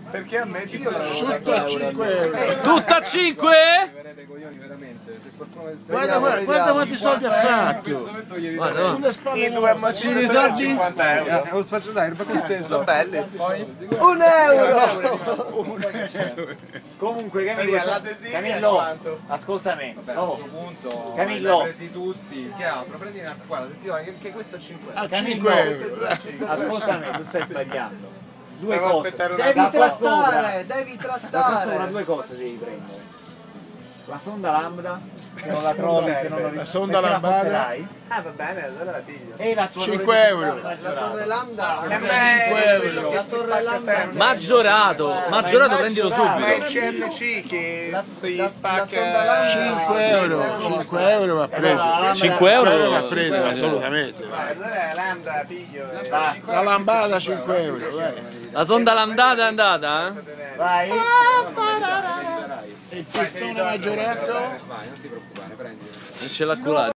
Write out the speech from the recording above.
Perché a me io Tutto a 5 euro. Tutta a 5? Guarda quanti soldi ha fatto. Guarda, Sulle spalle i due ammacini soldi? 50 euro. Lo faccio dare, Sono belli. Poi €1! Comunque Camillo, ascolta me. a questo punto Camillo. li hai presi tutti. Che altro? Prendi un altro. Guarda, ti dico che questo è 5 euro. a 5 euro. Ascolta me, tu stai sbagliando. Due Devo cose. aspettare una Da vita. qua sopra. Devi Da qua sopra trattare. due cose devi prendere. La sonda lambda, che non la trovi se non lo La sonda perché lambada? porterai, Ah, va bene, allora la piglio. e la tua 5 euro. La torre lambda. A me 5 è quello euro. che si spacca sempre. maggiorato, prendilo Ma subito. è il CNC che si la sonda spacca. lambda. 5 euro. 5 euro va preso. 5 euro? Va preso, assolutamente. Allora la lambda piglio. La lambada 5 euro, vai. La sonda lambdata è andata, eh? vai. E il pistone maggiorato? Vai, non ti preoccupare, prendi. Non ce l'ha culato.